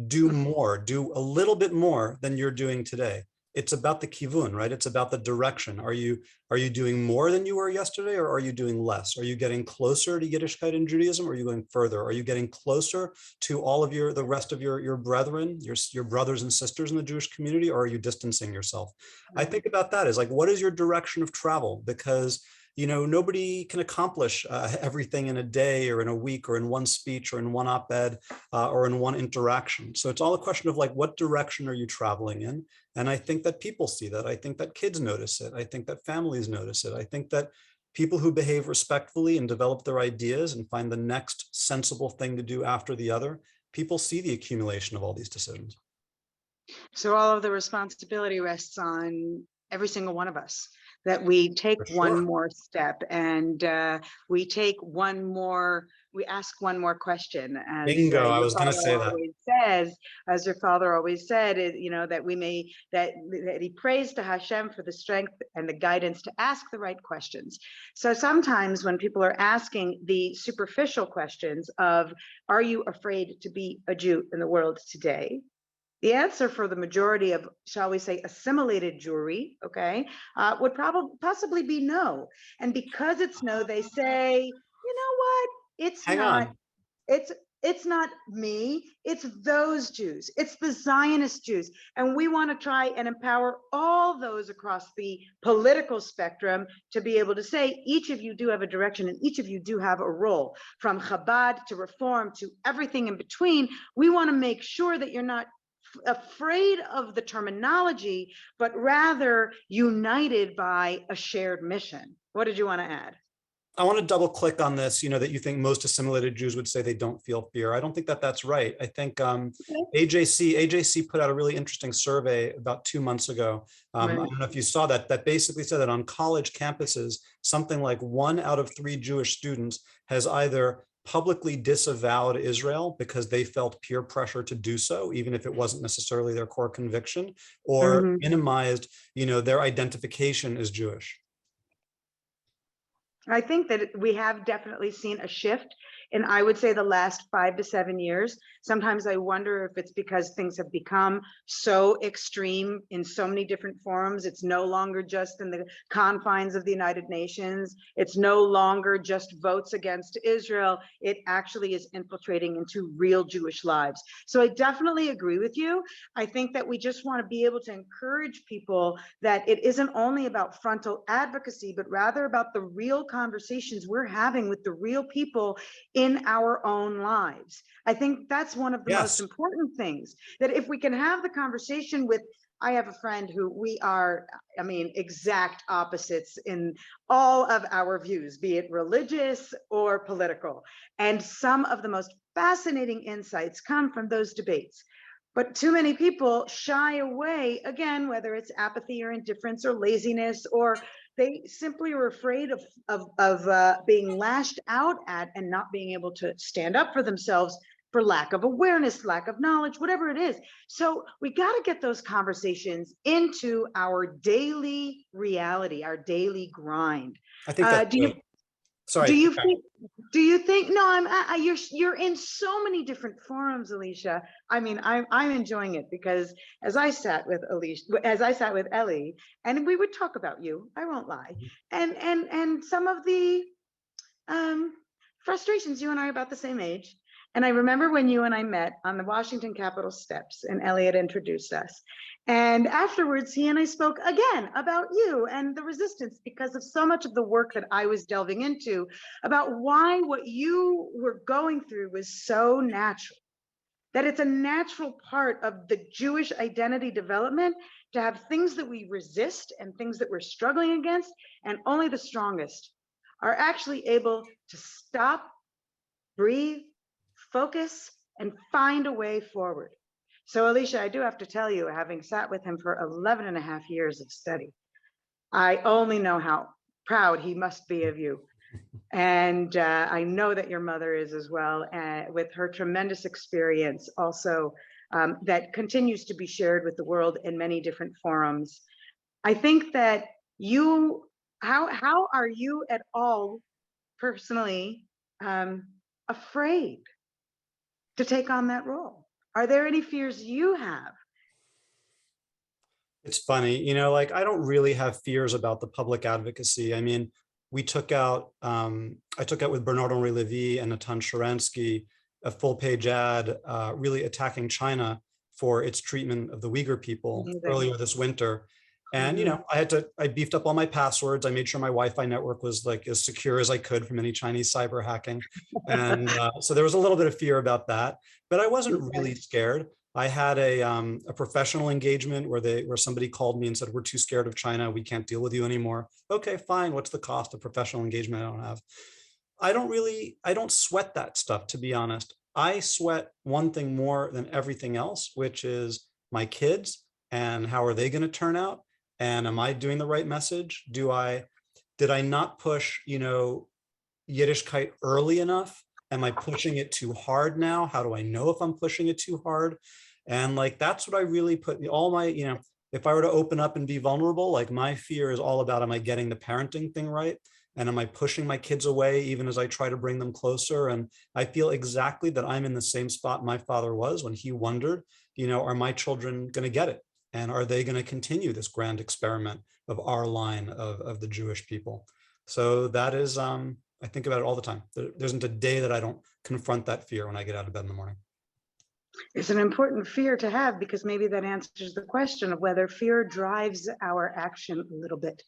Do more, do a little bit more than you're doing today. It's about the kivun, right? It's about the direction. Are you doing more than you were yesterday, or are you doing less? Are you getting closer to Yiddishkeit in Judaism, or are you going further? Are you getting closer to all of the rest of your brethren, your brothers and sisters in the Jewish community, or are you distancing yourself? I think about that as like, what is your direction of travel? Because nobody can accomplish everything in a day or in a week or in one speech or in one op-ed or in one interaction. So it's all a question of like, what direction are you traveling in? And I think that people see that. I think that kids notice it. I think that families notice it. I think that people who behave respectfully and develop their ideas and find the next sensible thing to do after the other, people see the accumulation of all these decisions. So all of the responsibility rests on every single one of us, that we take one more step, and we ask one more question. As Bingo, I was going to say that. As your father always said, that he prays to Hashem for the strength and the guidance to ask the right questions. So sometimes when people are asking the superficial questions of, are you afraid to be a Jew in the world today? The answer for the majority of, shall we say, assimilated Jewry, okay, would possibly be no. And because it's no, they say, you know what? It's Hang not. on. It's not me, it's those Jews. It's the Zionist Jews. And we want to try and empower all those across the political spectrum to be able to say, each of you do have a direction and each of you do have a role, from Chabad to Reform to everything in between. We want to make sure that you're not afraid of the terminology, but rather united by a shared mission. What did you want to add? I want to double click on this, that you think most assimilated Jews would say they don't feel fear. I don't think that that's right. I think AJC put out a really interesting survey about 2 months ago. I don't know if you saw that basically said that on college campuses, something like 1 out of 3 Jewish students has either publicly disavowed Israel because they felt peer pressure to do so, even if it wasn't necessarily their core conviction, or minimized, their identification as Jewish. I think that we have definitely seen a shift in, I would say, the last 5 to 7 years. Sometimes I wonder if it's because things have become so extreme in so many different forums. It's no longer just in the confines of the United Nations. It's no longer just votes against Israel. It actually is infiltrating into real Jewish lives. So I definitely agree with you. I think that we just want to be able to encourage people that it isn't only about frontal advocacy, but rather about the real conversations we're having with the real people in our own lives. I think that's one of the most important things, that if we can have the conversation with, I have a friend who we are, exact opposites in all of our views, be it religious or political. And some of the most fascinating insights come from those debates. But too many people shy away, again, whether it's apathy or indifference or laziness, or they simply are afraid of being lashed out at and not being able to stand up for themselves for lack of awareness, lack of knowledge, whatever it is. So we got to get those conversations into our daily reality, our daily grind. I think that's Do you think? No, you're in so many different forums, Alicia. I'm enjoying it because as I sat with Elie, and we would talk about you. I won't lie, and some of the frustrations. You and I are about the same age. And I remember when you and I met on the Washington Capitol steps and Elliot introduced us. And afterwards, he and I spoke again about you and the resistance because of so much of the work that I was delving into about why what you were going through was so natural, that it's a natural part of the Jewish identity development to have things that we resist and things that we're struggling against, and only the strongest are actually able to stop, breathe, focus, and find a way forward. So Alicia, I do have to tell you, having sat with him for 11 and a half years of study, I only know how proud he must be of you. And I know that your mother is as well, with her tremendous experience also that continues to be shared with the world in many different forums. I think that how are you at all personally afraid to take on that role? Are there any fears you have? It's funny, I don't really have fears about the public advocacy. We took out, I took out with Bernard-Henri Lévy and Natan Sharansky a full-page ad really attacking China for its treatment of the Uyghur people earlier this winter. And, I beefed up all my passwords. I made sure my Wi-Fi network was like as secure as I could from any Chinese cyber hacking. And so there was a little bit of fear about that, but I wasn't really scared. I had a professional engagement where somebody called me and said, "We're too scared of China. We can't deal with you anymore." Okay, fine. What's the cost of professional engagement I don't have? I don't sweat that stuff, to be honest. I sweat one thing more than everything else, which is my kids and how are they going to turn out? And am I doing the right message? Did I not push, Yiddishkeit early enough? Am I pushing it too hard now? How do I know if I'm pushing it too hard? And that's what I really put all my, if I were to open up and be vulnerable, my fear is all about, am I getting the parenting thing right? And am I pushing my kids away even as I try to bring them closer? And I feel exactly that I'm in the same spot my father was when he wondered, are my children going to get it? And are they going to continue this grand experiment of our line of the Jewish people? So that is I think about it all the time. There isn't a day that I don't confront that fear when I get out of bed in the morning. It's an important fear to have, because maybe that answers the question of whether fear drives our action a little bit.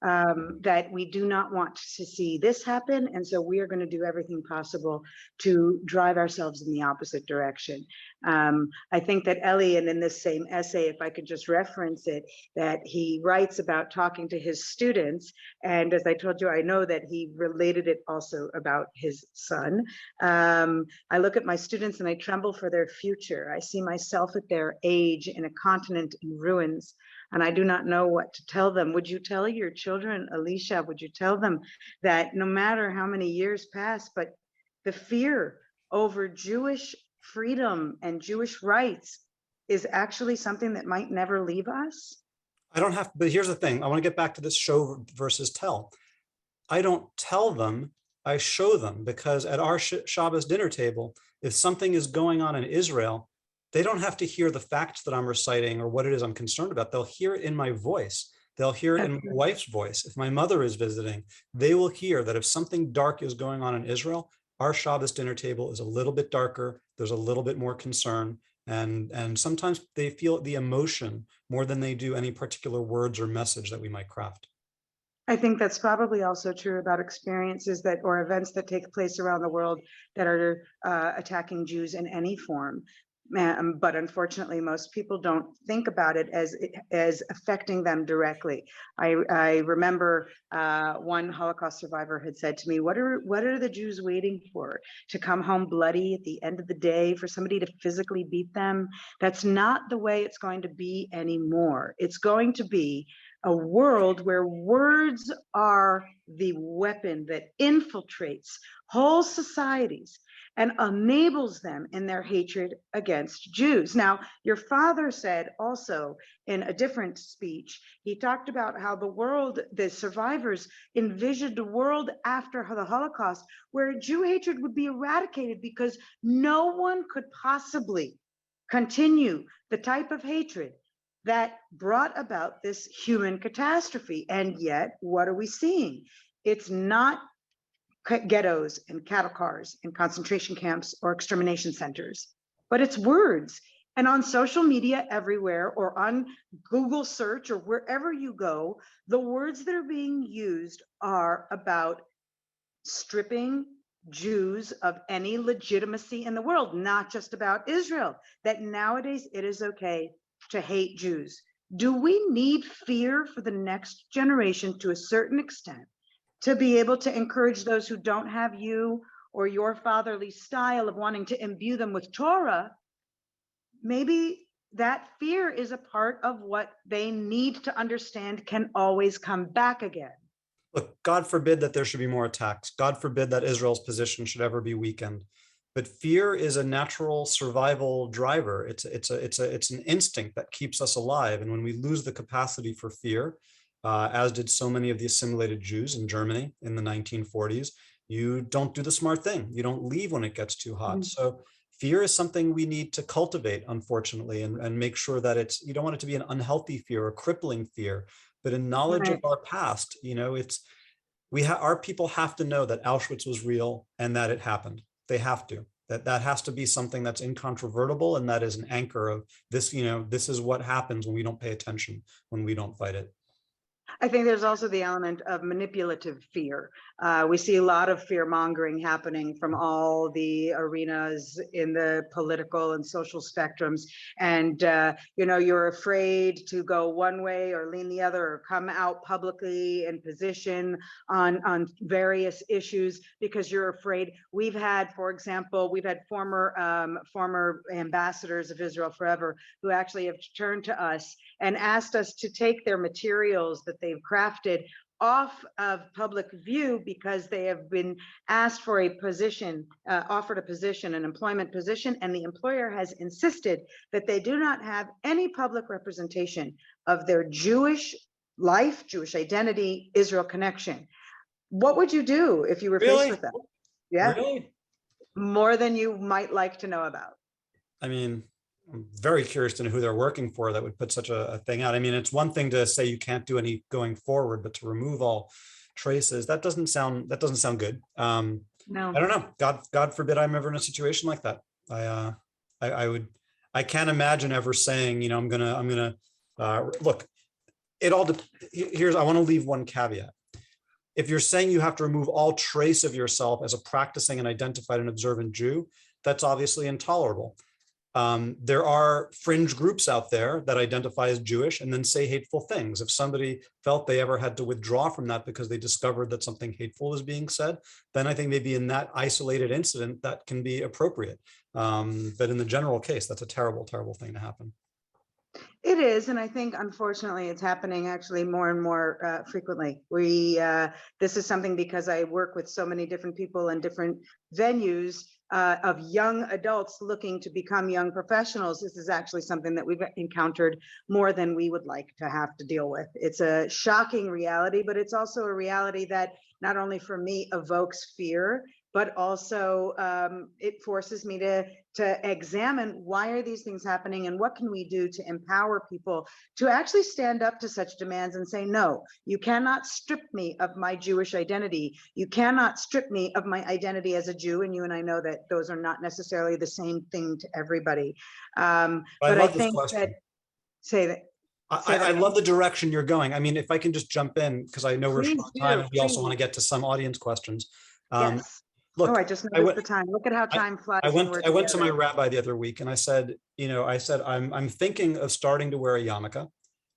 That we do not want to see this happen, and so we are going to do everything possible to drive ourselves in the opposite direction. I think that Elie, and in this same essay, if I could just reference it, that he writes about talking to his students, and as I told you, I know that he related it also about his son. I look at my students and I tremble for their future. I see myself at their age in a continent in ruins, and I do not know what to tell them. Would you tell your children, Alicia, would you tell them that no matter how many years pass, but the fear over Jewish freedom and Jewish rights is actually something that might never leave us? I don't have, but here's the thing. I want to get back to this show versus tell. I don't tell them, I show them, because at our Shabbos dinner table, if something is going on in Israel, they don't have to hear the facts that I'm reciting or what it is I'm concerned about. They'll hear it in my voice. They'll hear it in my wife's voice. If my mother is visiting, they will hear that if something dark is going on in Israel, our Shabbos dinner table is a little bit darker. There's a little bit more concern. And sometimes they feel the emotion more than they do any particular words or message that we might craft. I think that's probably also true about experiences that, or events that take place around the world that are attacking Jews in any form. But unfortunately, most people don't think about it as affecting them directly. I remember one Holocaust survivor had said to me, what are the Jews waiting for? To come home bloody at the end of the day, for somebody to physically beat them? That's not the way it's going to be anymore. It's going to be a world where words are the weapon that infiltrates whole societies and enables them in their hatred against Jews. Now, your father said also in a different speech, he talked about how the world, the survivors envisioned a world after the Holocaust where Jew hatred would be eradicated because no one could possibly continue the type of hatred that brought about this human catastrophe. And yet, what are we seeing? It's not ghettos and cattle cars and concentration camps or extermination centers, but it's words. And on social media everywhere, or on Google search, or wherever you go, the words that are being used are about stripping Jews of any legitimacy in the world, not just about Israel, that nowadays it is okay to hate Jews. Do we need fear for the next generation to a certain extent to be able to encourage those who don't have you or your fatherly style of wanting to imbue them with Torah? Maybe that fear is a part of what they need to understand can always come back again. Look, God forbid that there should be more attacks. God forbid that Israel's position should ever be weakened. But fear is a natural survival driver. It's an instinct that keeps us alive. And when we lose the capacity for fear, as did so many of the assimilated Jews in Germany in the 1940s, you don't do the smart thing. You don't leave when it gets too hot. So fear is something we need to cultivate, unfortunately, and make sure that you don't want it to be an unhealthy fear or crippling fear, but in knowledge of our past. Our people have to know that Auschwitz was real and that it happened. They have to. That has to be something that's incontrovertible, and that is an anchor of this. This is what happens when we don't pay attention, when we don't fight it. I think there's also the element of manipulative fear. We see a lot of fear mongering happening from all the arenas in the political and social spectrums. And, you're afraid to go one way or lean the other, or come out publicly in position on various issues because you're afraid. We've had, for example, former ambassadors of Israel Forever who actually have turned to us and asked us to take their materials that they've crafted off of public view because they have been asked for a position, offered a position, an employment position, and the employer has insisted that they do not have any public representation of their Jewish life, Jewish identity, Israel connection. What would you do if you were faced with that? Yeah, really? More than you might like to know about. I mean, I'm very curious to know who they're working for that would put such a thing out. I mean, it's one thing to say you can't do any going forward, but to remove all traces. That doesn't sound good. No. I don't know. God forbid I'm ever in a situation like that. I can't imagine ever saying, you know, I'm gonna look. I want to leave one caveat. If you're saying you have to remove all trace of yourself as a practicing and identified and observant Jew, that's obviously intolerable. There are fringe groups out there that identify as Jewish and then say hateful things. If somebody felt they ever had to withdraw from that because they discovered that something hateful is being said, then I think maybe in that isolated incident that can be appropriate. But in the general case, that's a terrible, terrible thing to happen. It is, and I think unfortunately it's happening actually more and more frequently. This is something because I work with so many different people in different venues of young adults looking to become young professionals. This is actually something that we've encountered more than we would like to have to deal with. It's a shocking reality, but it's also a reality that not only for me evokes fear, but also it forces me to examine why are these things happening and what can we do to empower people to actually stand up to such demands and say, no, you cannot strip me of my Jewish identity. You cannot strip me of my identity as a Jew. And you and I know that those are not necessarily the same thing to everybody. But I think that, say that. I love the direction you're going. I mean, if I can just jump in, because I know we're short on time and we also want to get to some audience questions. Yes. Look, I just noticed the time. Look at how time flies. I went to my rabbi the other week and I said, I'm thinking of starting to wear a yarmulke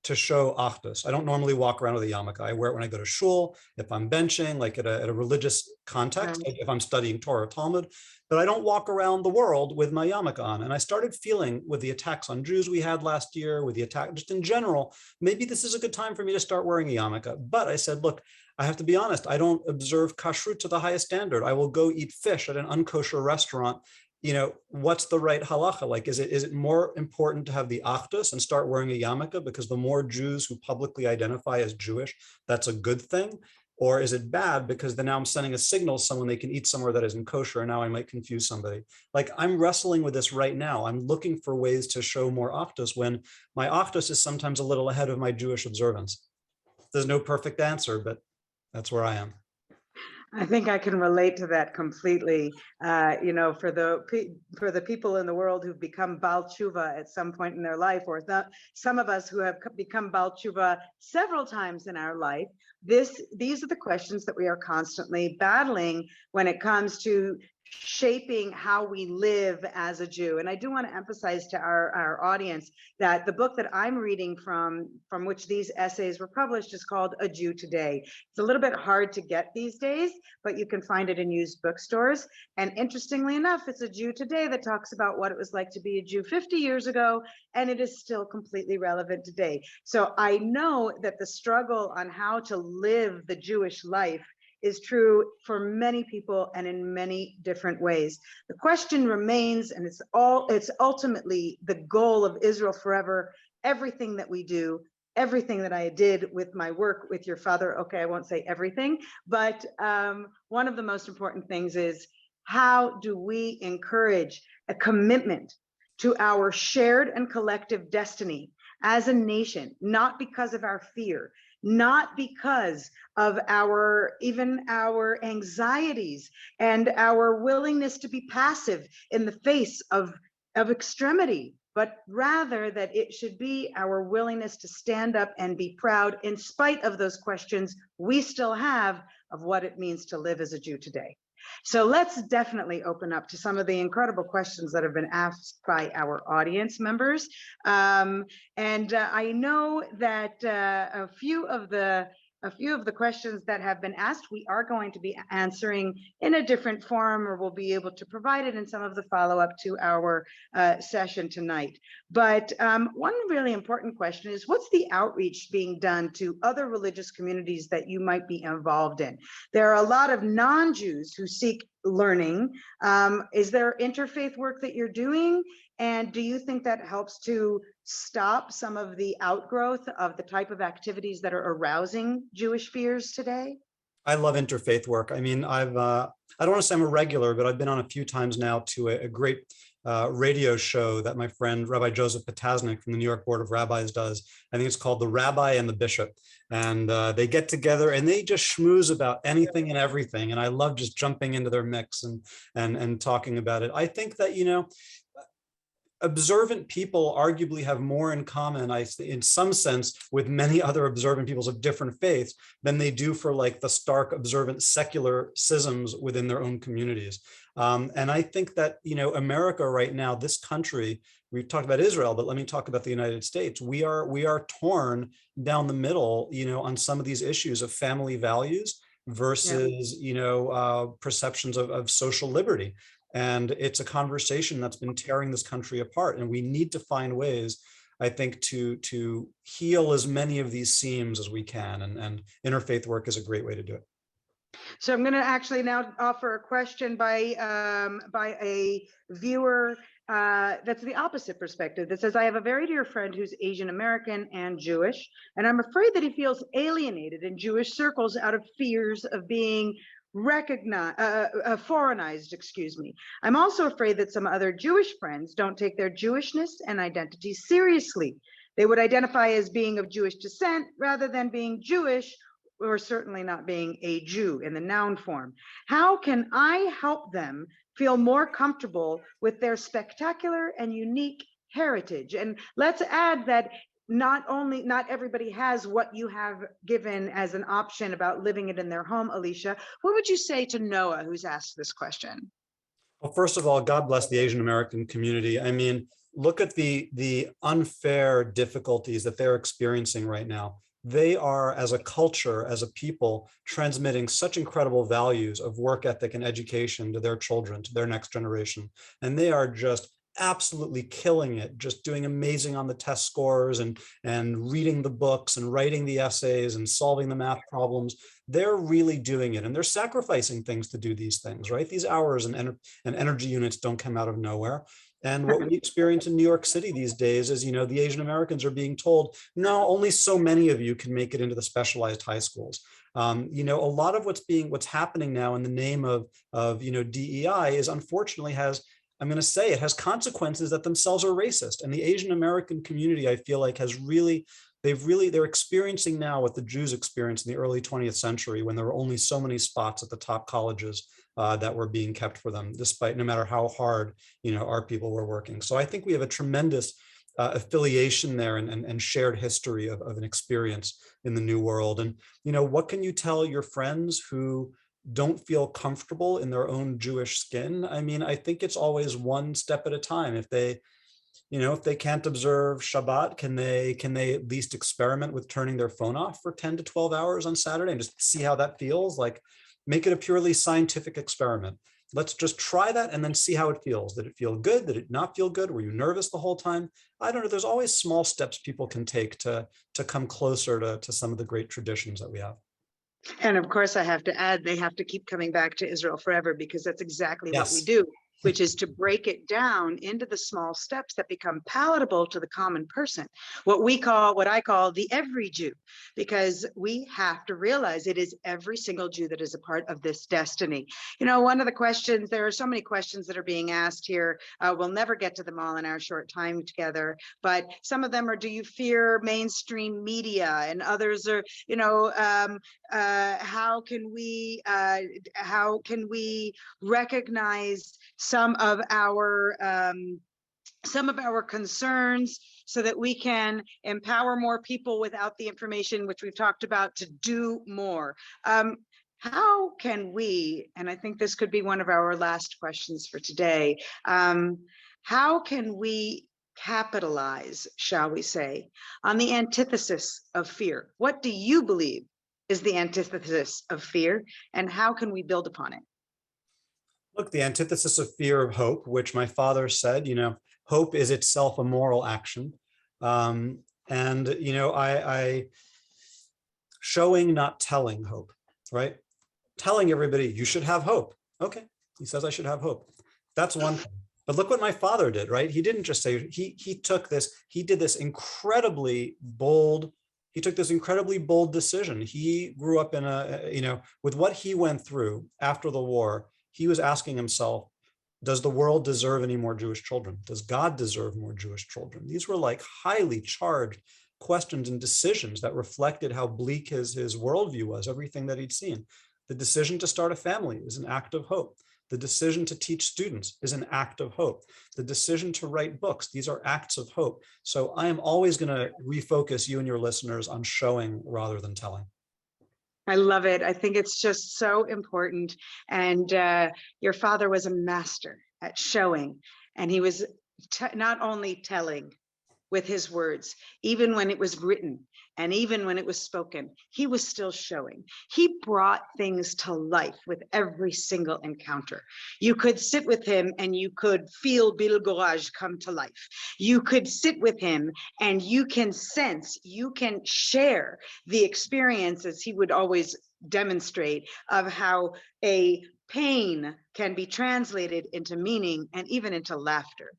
to show achdus. I don't normally walk around with a yarmulke. I wear it when I go to shul, if I'm benching, like at a religious context, like if I'm studying Torah or Talmud, but I don't walk around the world with my yarmulke on. And I started feeling with the attacks on Jews we had last year, with the attack just in general, maybe this is a good time for me to start wearing a yarmulke. But I said, look, I have to be honest, I don't observe kashrut to the highest standard. I will go eat fish at an unkosher restaurant. You know, what's the right halacha? Like, is it more important to have the achdus and start wearing a yarmulke because the more Jews who publicly identify as Jewish, that's a good thing? Or is it bad because then now I'm sending a signal to someone they can eat somewhere that isn't kosher and now I might confuse somebody? Like, I'm wrestling with this right now. I'm looking for ways to show more achdus when my achdus is sometimes a little ahead of my Jewish observance. There's no perfect answer, but that's where I am. I think I can relate to that completely. You know, for the people in the world who've become Baal Tshuva at some point in their life, or some of us who have become Baal Tshuva several times in our life, these are the questions that we are constantly battling when it comes to shaping how we live as a Jew. And I do want to emphasize to our audience that the book that I'm reading from which these essays were published is called A Jew Today. It's a little bit hard to get these days, but you can find it in used bookstores. And interestingly enough, it's A Jew Today that talks about what it was like to be a Jew 50 years ago, and it is still completely relevant today. So I know that the struggle on how to live the Jewish life is true for many people and in many different ways. The question remains, and it's ultimately the goal of Israel Forever, everything that we do, everything that I did with my work with your father. Okay, I won't say everything, but one of the most important things is, how do we encourage a commitment to our shared and collective destiny as a nation, not because of our fear, not because of even our anxieties and our willingness to be passive in the face of extremity, but rather that it should be our willingness to stand up and be proud in spite of those questions we still have of what it means to live as a Jew today. So let's definitely open up to some of the incredible questions that have been asked by our audience members. And I know that a few of the questions that have been asked, we are going to be answering in a different form, or we'll be able to provide it in some of the follow-up to our session tonight. But one really important question is, what's the outreach being done to other religious communities that you might be involved in? There are a lot of non-Jews who seek learning. Is there interfaith work that you're doing? And do you think that helps to stop some of the outgrowth of the type of activities that are arousing Jewish fears today? I love interfaith work. I mean, I don't want to say I'm a regular, but I've been on a few times now to a great radio show that my friend Rabbi Joseph Potasnik from the New York Board of Rabbis does. I think it's called The Rabbi and the Bishop. And they get together and they just schmooze about anything and everything. And I love just jumping into their mix and talking about it. I think that, observant people arguably have more in common, in some sense, with many other observant peoples of different faiths than they do for like the stark observant secular schisms within their own communities. And I think that, America right now, this country, we've talked about Israel, but let me talk about the United States. We are torn down the middle, on some of these issues of family values versus, perceptions of social liberty. And it's a conversation that's been tearing this country apart. And we need to find ways, I think, to heal as many of these seams as we can. And interfaith work is a great way to do it. So I'm going to actually now offer a question by a viewer that's the opposite perspective, that says, I have a very dear friend who's Asian American and Jewish, and I'm afraid that he feels alienated in Jewish circles out of fears of being foreignized, excuse me. I'm also afraid that some other Jewish friends don't take their Jewishness and identity seriously. They would identify as being of Jewish descent rather than being Jewish, or certainly not being a Jew in the noun form. How can I help them feel more comfortable with their spectacular and unique heritage? And let's add that not everybody has what you have given as an option about living it in their home, Alicia. What would you say to Noah, who's asked this question? Well, first of all, God bless the Asian American community. I mean, look at the unfair difficulties that they're experiencing right now. They are, as a culture, as a people, transmitting such incredible values of work ethic and education to their children, to their next generation. And they are just absolutely killing it, just doing amazing on the test scores and reading the books and writing the essays and solving the math problems. They're really doing it, and they're sacrificing things to do these things, right? These hours and energy units don't come out of nowhere. And what we experience in New York City these days is, the Asian Americans are being told, no, only so many of you can make it into the specialized high schools. A lot of what's happening now in the name of DEI is, unfortunately, I'm going to say it has consequences that themselves are racist. And the Asian American community, I feel like, they're experiencing now what the Jews experienced in the early 20th century, when there were only so many spots at the top colleges that were being kept for them, despite no matter how hard, our people were working. So I think we have a tremendous affiliation there and shared history of an experience in the New World. And, what can you tell your friends who don't feel comfortable in their own Jewish skin? I mean, I think it's always one step at a time. If they can't observe Shabbat, can they at least experiment with turning their phone off for 10 to 12 hours on Saturday and just see how that feels? Like, make it a purely scientific experiment. Let's just try that and then see how it feels. Did it feel good? Did it not feel good? Were you nervous the whole time? I don't know. There's always small steps people can take to come closer to some of the great traditions that we have. And of course, I have to add, they have to keep coming back to Israel forever, because that's exactly Yes. what we do, which is to break it down into the small steps that become palatable to the common person. What I call the every Jew, because we have to realize it is every single Jew that is a part of this destiny. One of the questions, there are so many questions that are being asked here. We'll never get to them all in our short time together, but some of them are, do you fear mainstream media? And others are, how can we recognize some of our concerns so that we can empower more people without the information, which we've talked about, to do more. How can we, and I think this could be one of our last questions for today, how can we capitalize, shall we say, on the antithesis of fear? What do you believe is the antithesis of fear, and how can we build upon it? Look, the antithesis of fear of hope, which my father said, hope is itself a moral action. I showing, not telling hope, right? Telling everybody you should have hope. Okay, he says I should have hope. That's one thing. But look what my father did, right? He didn't just say, he did this incredibly bold decision. He grew up in with what he went through after the war, he was asking himself, Does the world deserve any more Jewish children? Does God deserve more Jewish children? These were like highly charged questions and decisions that reflected how bleak his worldview was, everything that he'd seen. The decision to start a family is an act of hope. The decision to teach students is an act of hope. The decision to write books, these are acts of hope. So I am always going to refocus you and your listeners on showing rather than telling. I love it. I think it's just so important. And your father was a master at showing, and he was not only telling with his words, even when it was written and even when it was spoken, he was still showing. He brought things to life with every single encounter. You could sit with him and you could feel Bilgoraj come to life. You could sit with him and you can sense, you can share the experiences he would always demonstrate of how a pain can be translated into meaning and even into laughter.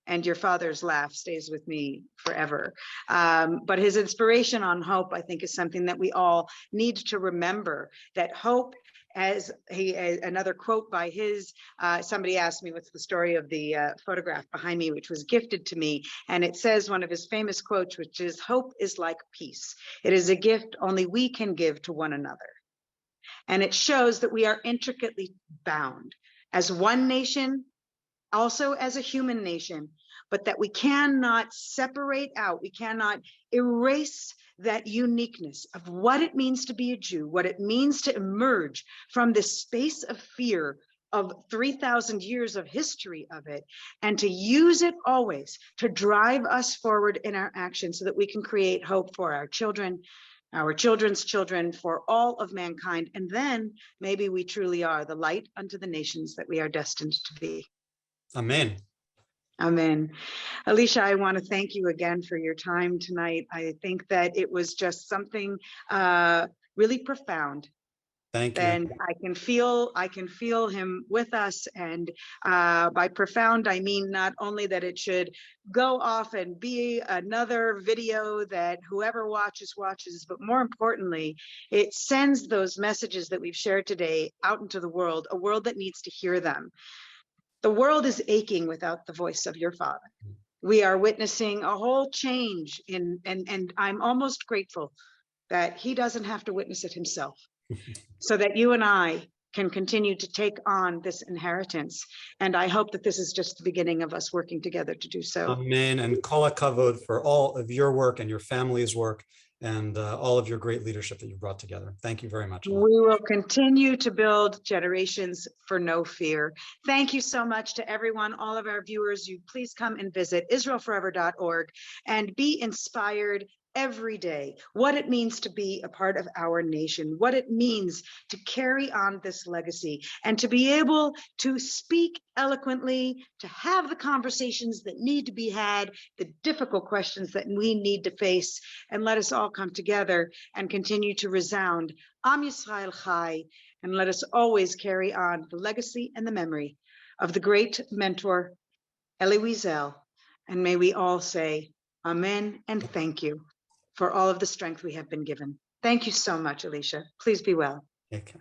And your father's laugh stays with me forever. But his inspiration on hope, I think, is something that we all need to remember, that hope, as another quote by his, somebody asked me what's the story of the photograph behind me, which was gifted to me. And it says one of his famous quotes, which is, hope is like peace. It is a gift only we can give to one another. And it shows that we are intricately bound as one nation, also as a human nation, but that we cannot separate out, we cannot erase that uniqueness of what it means to be a Jew, what it means to emerge from this space of fear of 3,000 years of history of it, and to use it always to drive us forward in our actions so that we can create hope for our children, our children's children, for all of mankind. And then maybe we truly are the light unto the nations that we are destined to be. Amen. Amen. Alicia, I want to thank you again for your time tonight. I think that it was just something really profound. Thank you. And I can feel him with us. And by profound, I mean not only that it should go off and be another video that whoever watches, but more importantly, it sends those messages that we've shared today out into the world, a world that needs to hear them. The world is aching without the voice of your father. We are witnessing a whole change and I'm almost grateful that he doesn't have to witness it himself, so that you and I can continue to take on this inheritance. And I hope that this is just the beginning of us working together to do so. Amen. And kol hakavod for all of your work and your family's work and all of your great leadership that you brought together. Thank you very much. We will continue to build generations for no fear. Thank you so much to everyone, all of our viewers. You please come and visit israelforever.org and be inspired every day, what it means to be a part of our nation, what it means to carry on this legacy, and to be able to speak eloquently, to have the conversations that need to be had, the difficult questions that we need to face, and let us all come together and continue to resound Am Yisrael Chai, and let us always carry on the legacy and the memory of the great mentor, Elie Wiesel. And may we all say amen and thank you for all of the strength we have been given. Thank you so much, Alicia. Please be well. Okay.